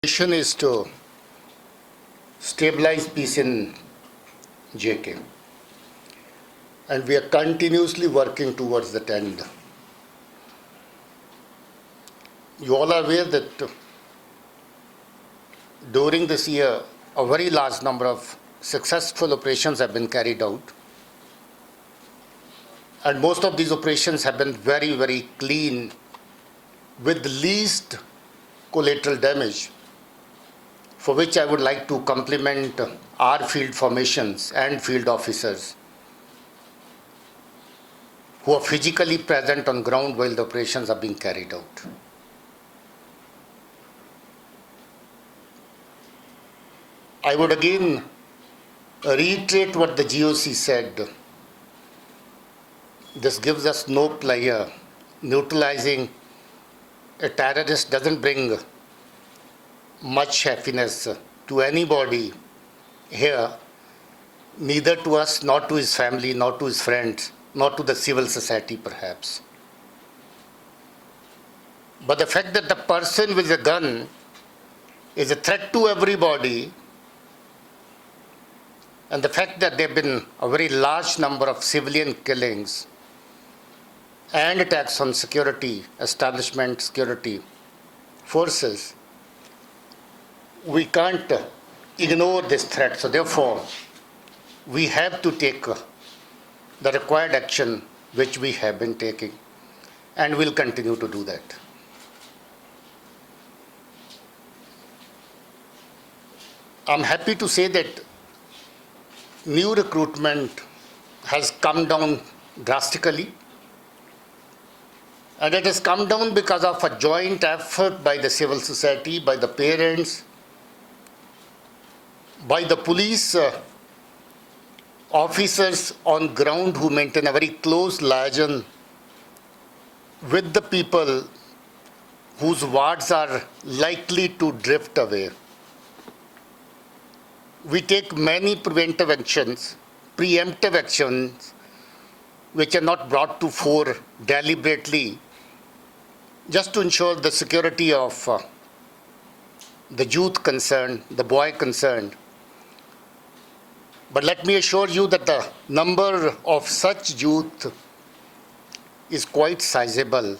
Mission is to stabilize peace in JK, and we are continuously working towards that end. You all are aware that during this year, a very large number of successful operations have been carried out, and most of these operations have been very, very clean with least collateral damage, for which I would like to compliment our field formations and field officers who are physically present on ground while the operations are being carried out. I would again reiterate what the GOC said. This gives us no pleasure. Neutralizing a terrorist doesn't bring much happiness to anybody here, neither to us, nor to his family, nor to his friends, nor to the civil society perhaps. But the fact that the person with a gun is a threat to everybody, and the fact that there have been a very large number of civilian killings and attacks on security establishment, security forces, we can't ignore this threat. So therefore, we have to take the required action which we have been taking, and will continue to do that. I'm happy to say that new recruitment has come down drastically, and it has come down because of a joint effort by the civil society, by the parents, by the police officers on ground who maintain a very close liaison with the people whose wards are likely to drift away. We take many preventive actions, preemptive actions, which are not brought to fore deliberately, just to ensure the security of the youth concerned, the boy concerned. But let me assure you that the number of such youth is quite sizable,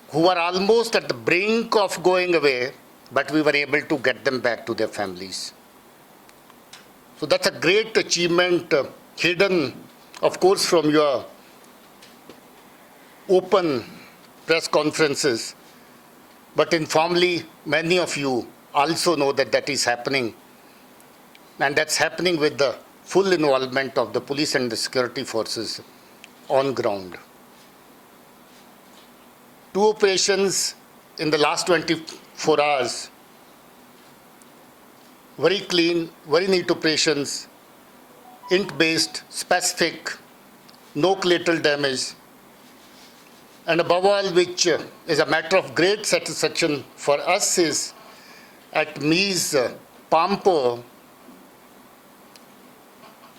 who are almost at the brink of going away, but we were able to get them back to their families. So that's a great achievement, hidden, of course, from your open press conferences. But informally, many of you also know that that is happening. And that's happening with the full involvement of the police and the security forces on ground. 2 operations in the last 24 hours, very clean, very neat operations, int-based, specific, no collateral damage, and above all, which is a matter of great satisfaction for us, is at Mies Pampo,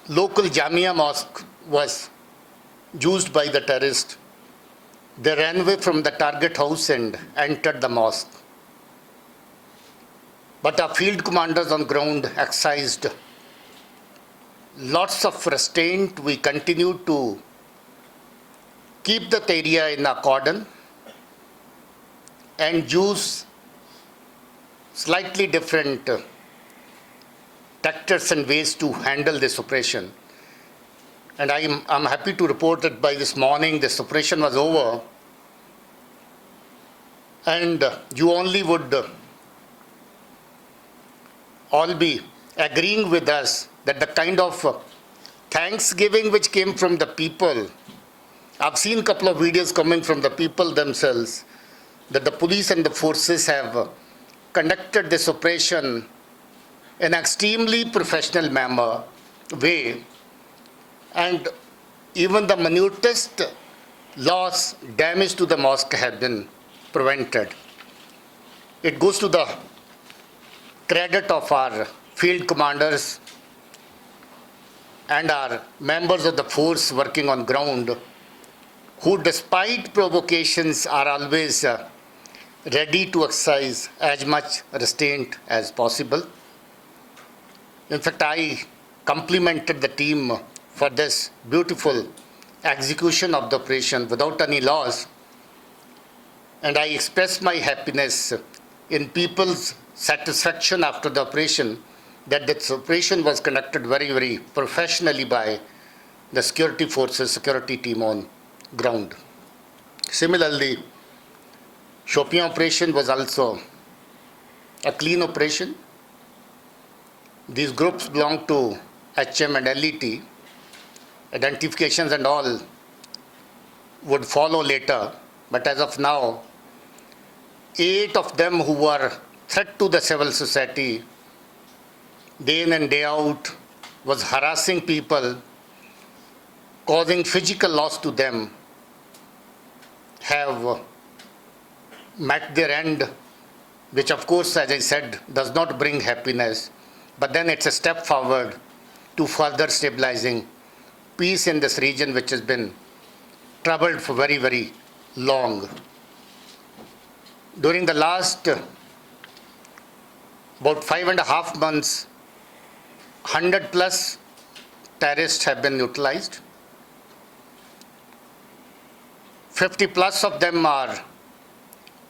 local Jamia mosque was used by the terrorists. They ran away from the target house and entered the mosque. But our field commanders on ground exercised lots of restraint. We continue to keep that area in a cordon and use slightly different tactics and ways to handle this operation. And I'm happy to report that by this morning, this operation was over. And you only would all be agreeing with us that the kind of thanksgiving which came from the people, I've seen a couple of videos coming from the people themselves, that the police and the forces have conducted this operation in an extremely professional manner way, and even the minutest loss, damage to the mosque have been prevented. It goes to the credit of our field commanders and our members of the force working on ground, who despite provocations are always ready to exercise as much restraint as possible. In fact, I complimented the team for this beautiful execution of the operation without any loss, and I expressed my happiness in people's satisfaction after the operation that this operation was conducted very, very professionally by the security forces, security team on ground. Similarly, Shopian operation was also a clean operation. These groups belong to HM and LET. Identifications and all would follow later, but as of now, 8 of them who were threat to the civil society, day in and day out, was harassing people, causing physical loss to them, have met their end, which of course, as I said, does not bring happiness, but then it's a step forward to further stabilizing peace in this region which has been troubled for very, very long. During the last about 5.5 months, 100 plus terrorists have been neutralized. 50 plus of them are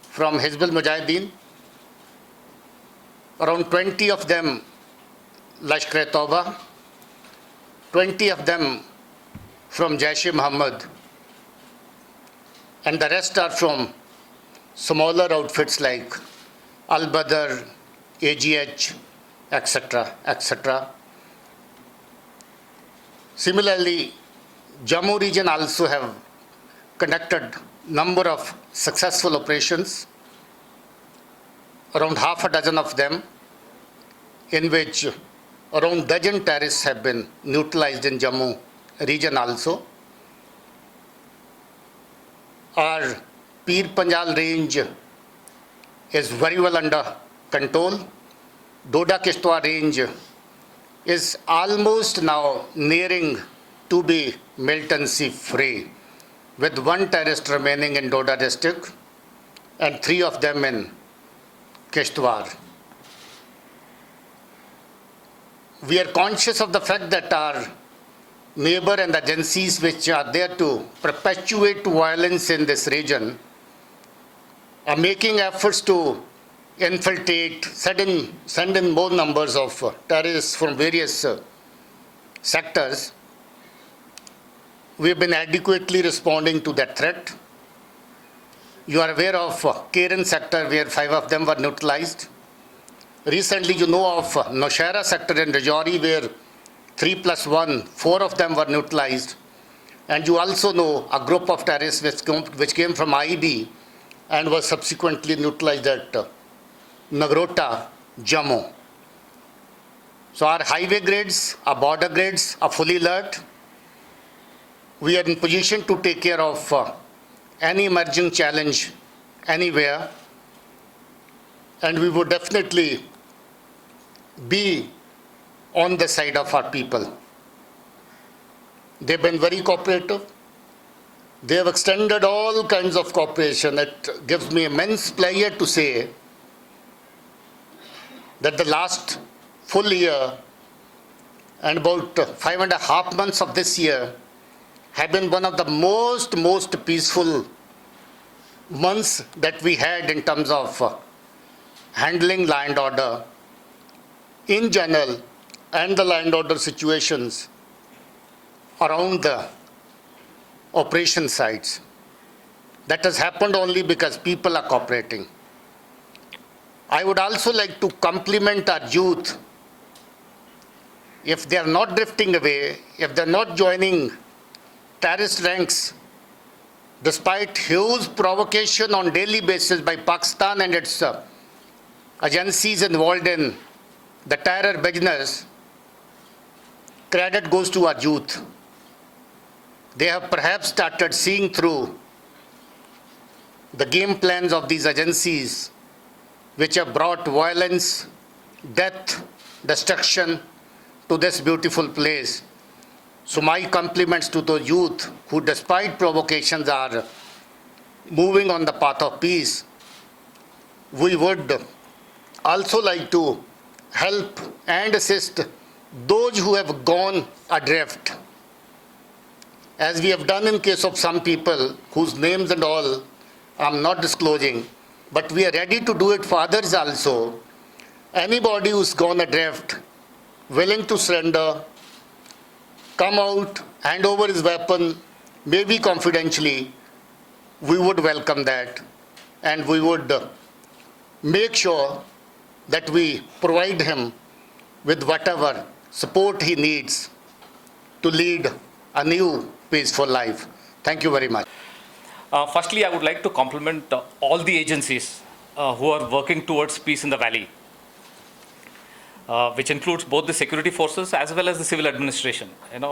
from Hizbul Mujahideen. Around 20 of them Lashkar-e-Tauba. 20 of them from Jaish-e-Mohammed. And the rest are from smaller outfits like Al-Badr, AGH, etc., etc. Similarly, Jammu region also have conducted number of successful operations, around half a dozen of them, in which around dozen terrorists have been neutralized in Jammu region also. Our Pir Panjal range is very well under control. Doda Kishtwar range is almost now nearing to be militancy free, with 1 terrorist remaining in Doda district and 3 of them in Kishtwar. We are conscious of the fact that our neighbor and agencies which are there to perpetuate violence in this region are making efforts to infiltrate, send in more numbers of terrorists from various sectors. We have been adequately responding to that threat. You are aware of Keren sector where 5 of them were neutralized. Recently, you know of Nowshera sector in Rajouri where 3 plus 1, 4 of them were neutralized. And you also know a group of terrorists which came from IB and was subsequently neutralized at Nagrota, Jammu. So our highway grids, our border grids are fully alert. We are in position to take care of any emerging challenge anywhere, and we would definitely be on the side of our people. They've been very cooperative. They have extended all kinds of cooperation. It gives me immense pleasure to say that the last full year and about 5.5 months of this year have been one of the most peaceful months that we had in terms of handling law and order in general and the law and order situations around the operation sites. That has happened only because people are cooperating. I would also like to compliment our youth. If they are not drifting away, if they are not joining terrorist ranks, despite huge provocation on daily basis by Pakistan and its agencies involved in the terror business, credit goes to our youth. They have perhaps started seeing through the game plans of these agencies which have brought violence, death, destruction to this beautiful place. So my compliments to those youth who, despite provocations, are moving on the path of peace. we would also like to help and assist those who have gone adrift, as we have done in case of some people whose names and all I'm not disclosing, but we are ready to do it for others also. Anybody who's gone adrift, willing to surrender, come out, hand over his weapon, maybe confidentially, we would welcome that, and we would make sure that we provide him with whatever support he needs to lead a new peaceful life. Thank you very much. Firstly, I would like to compliment all the agencies who are working towards peace in the valley, which includes both the security forces as well as the civil administration.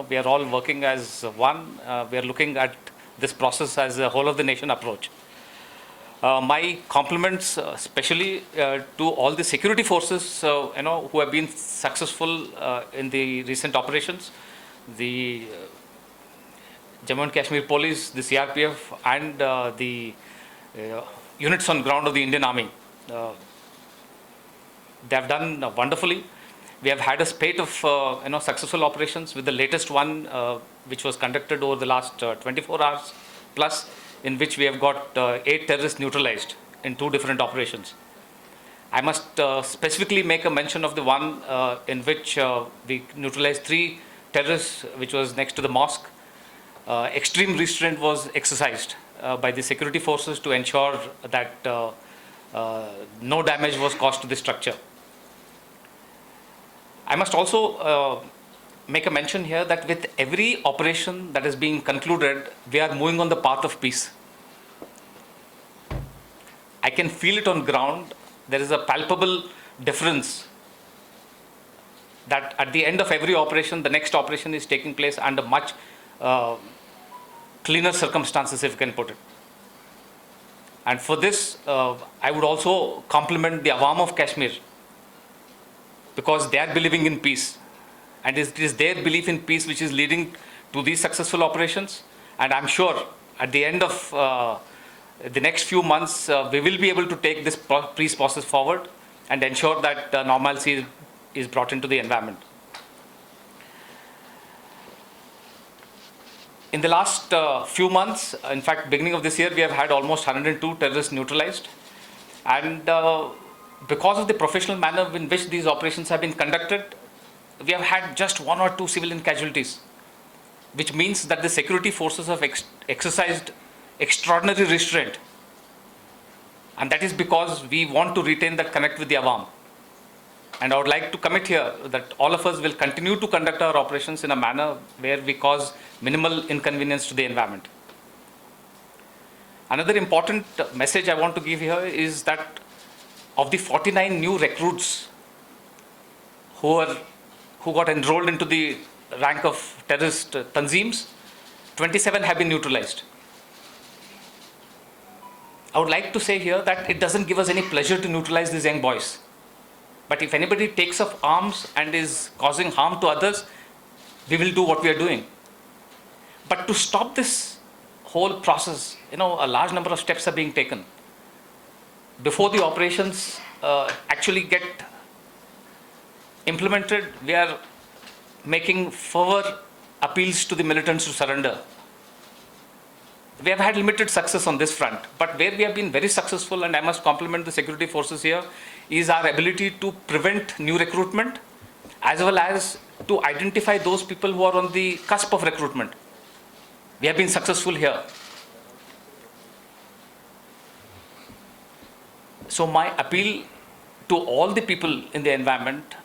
We are all working as one. We are looking at this process as a whole of the nation approach. My compliments especially to all the security forces who have been successful in the recent operations, the Jammu and Kashmir Police, the CRPF, and the units on ground of the Indian Army. They have done wonderfully. We have had a spate of successful operations, with the latest one which was conducted over the last 24 hours plus, in which we have got 8 terrorists neutralized in 2 different operations. I must specifically make a mention of the one in which we neutralized 3 terrorists, which was next to the mosque. Extreme restraint was exercised by the security forces to ensure that no damage was caused to the structure. I must also make a mention here that with every operation that is being concluded, we are moving on the path of peace. I can feel it on ground. There is a palpable difference that at the end of every operation, the next operation is taking place under much cleaner circumstances, if you can put it. And for this, I would also compliment the Awam of Kashmir, because they are believing in peace. And it is their belief in peace which is leading to these successful operations. And I'm sure at the end of the next few months, we will be able to take this peace process forward and ensure that normalcy is brought into the environment. In the last few months, in fact, beginning of this year, we have had almost 102 terrorists neutralized. And because of the professional manner in which these operations have been conducted, we have had just 1 or 2 civilian casualties, which means that the security forces have exercised extraordinary restraint. And that is because we want to retain that connect with the Awam. And I would like to commit here that all of us will continue to conduct our operations in a manner where we cause minimal inconvenience to the environment. Another important message I want to give here is that of the 49 new recruits who got enrolled into the rank of terrorist tanzeems, 27 have been neutralized. I would like to say here that it doesn't give us any pleasure to neutralize these young boys. But if anybody takes up arms and is causing harm to others, we will do what we are doing. But to stop this whole process, a large number of steps are being taken. Before the operations actually get implemented, we are making further appeals to the militants to surrender. We have had limited success on this front, but where we have been very successful, and I must compliment the security forces here, is our ability to prevent new recruitment, as well as to identify those people who are on the cusp of recruitment. We have been successful here. So my appeal to all the people in the environment,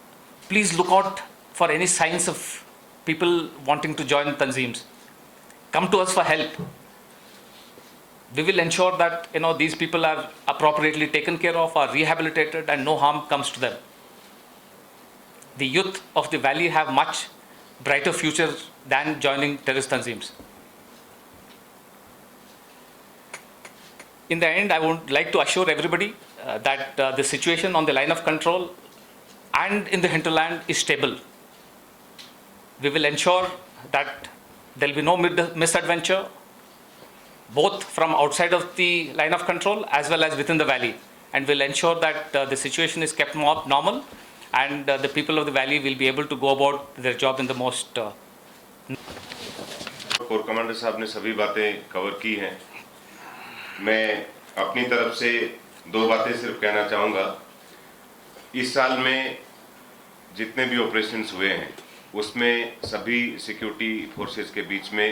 please look out for any signs of people wanting to join tanzeems. Come to us for help. We will ensure that these people are appropriately taken care of, are rehabilitated, and no harm comes to them. The youth of the valley have much brighter future than joining terrorist tanzeems. In the end, I would like to assure everybody that the situation on the line of control and in the hinterland is stable. We will ensure that there will be no misadventure, both from outside of the line of control as well as within the valley. and will ensure that the situation is kept more normal, and the people of the valley will be able to go about their job in the most core commander साहब ने सभी बातें cover की हैं। मैं अपनी तरफ से दो बातें सिर्फ कहना चाहूँगा। इस साल में जितने भी ऑपरेशंस हुए हैं उसमें सभी सिक्योरिटी फोर्सेस के बीच में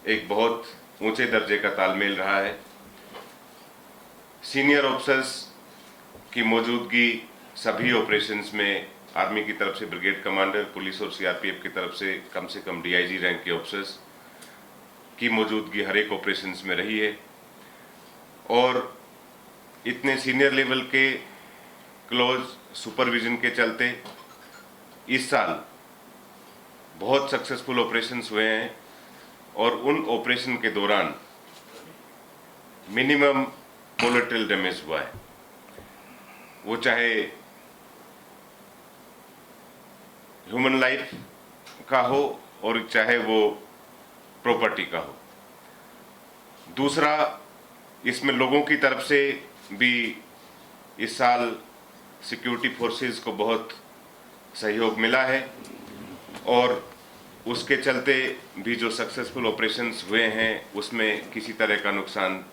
एक बहुत ऊंचे दर्जे का तालमेल रहा है। सीनियर ऑफिसर्स की मौजूदगी सभी ऑपरेशंस में आर्मी की तरफ से ब्रिगेड कमांडर, पुलिस और सीआरपीएफ की तरफ से कम डीआईजी रैंक के ऑफिसर्स की मौजूदगी हर एक ऑपरेशंस में रही है। और इतने सीनियर लेवल के क्लोज सुपरविजन के चलते इस साल बहुत सक्सेसफुल ऑपरेशंस हुए हैं और उन ऑपरेशन के दौरान मिनिमम कोलेटरल डैमेज हुआ है, वो चाहे ह्यूमन लाइफ का हो और चाहे वो प्रॉपर्टी का हो। दूसरा, इसमें लोगों की तरफ से भी इस साल सिक्योरिटी फोर्सेस को बहुत सहयोग मिला है और उसके चलते भी जो सक्सेसफुल ऑपरेशंस हुए हैं उसमें किसी तरह का नुकसान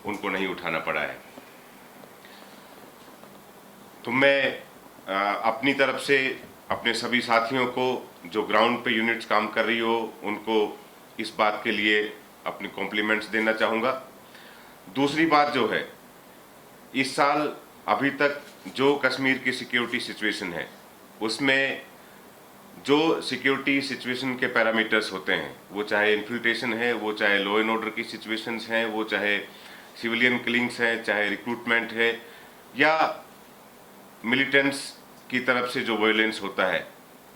उनको नहीं उठाना पड़ा है। तो मैं अपनी तरफ से अपने सभी साथियों को जो ग्राउंड पे यूनिट्स काम कर रही हो उनको इस बात के लिए अपनी कॉम्प्लीमेंट्स देना चाहूँगा। दूसरी बात जो है, इस साल अभी तक जो कश्मीर की सिक्योरिटी सिचुएशन है उसमें जो सिक्योरिटी सिचुएशन के पैरामीटर्स होते हैं, वो चाहे इन्फिल्ट्रेशन है, वो चाहे लॉ एंड ऑर्डर की सिचुएशंस हैं, वो चाहे सिविलियन किलिंग्स हैं, चाहे रिक्रूटमेंट है या मिलिटेंट्स की तरफ से जो वायलेंस होता है,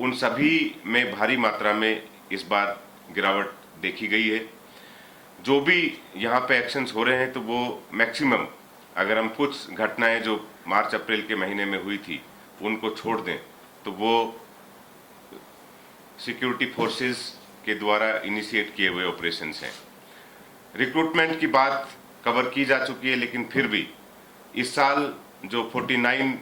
उन सभी में भारी मात्रा में इस बार गिरावट देखी गई है। जो भी यहाँ पे एक्शंस हो रहे हैं तो वो मैक्सिमम, अगर हम कुछ घटनाएं जो मार्च अप्रैल के महीने में हुई थी उनको छोड़ दें तो वो सिक्योरिटी फोर्सेस के द्वारा इनिशिएट किए हुए ऑपरेशंस हैं। रिक्रूटमेंट की बात कवर की जा चुकी है, लेकिन फिर भी इस साल जो 49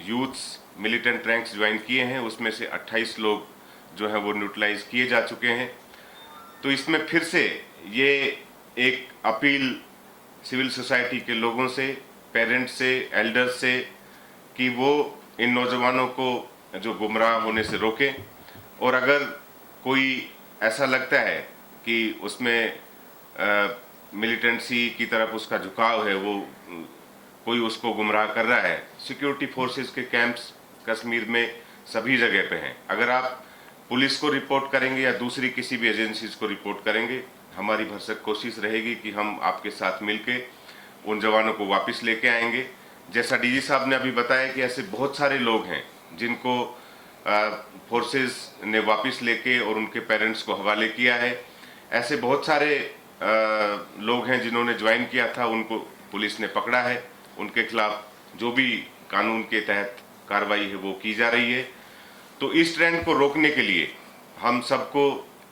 यूथ्स मिलिटेंट रैंक्स ज्वाइन किए हैं उसमें से 28 लोग जो हैं वो न्यूट्रलाइज किए जा चुके हैं। तो इसमें फिर से ये एक अपील सिविल सोसाइटी के लोगों से, पेरेंट्स से, एल्डर्स से कि वो इन नौजवानों को जो गुमराह होने से रोकें और अगर कोई ऐसा लगता है कि उसमें मिलिटेंसी की तरफ उसका झुकाव है, वो कोई उसको गुमराह कर रहा है, सिक्योरिटी फोर्सेस के कैंप्स कश्मीर में सभी जगह पे हैं। अगर आप पुलिस को रिपोर्ट करेंगे या दूसरी किसी भी एजेंसीज को रिपोर्ट करेंगे, हमारी भरसक कोशिश रहेगी कि हम आपके साथ मिलके उन जवानों को वापस लेके आएंगे। जैसा डीजी साहब ने अभी बताया कि ऐसे बहुत सारे लोग हैं जिनको फोर्सेस ने वापस लेके और उनके पेरेंट्स को हवाले किया है। ऐसे बहुत सारे लोग हैं जिन्होंने ज्वाइन किया था, उनको पुलिस ने पकड़ा है, उनके खिलाफ जो भी कानून के तहत कार्रवाई है वो की जा रही है। तो इस ट्रेंड को रोकने के लिए हम सबको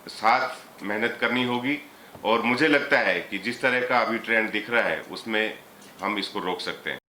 साथ मेहनत करनी होगी और मुझे लगता है कि जिस तरह का अभी ट्रेंड दिख रहा है उसमें हम इसको रोक सकते हैं।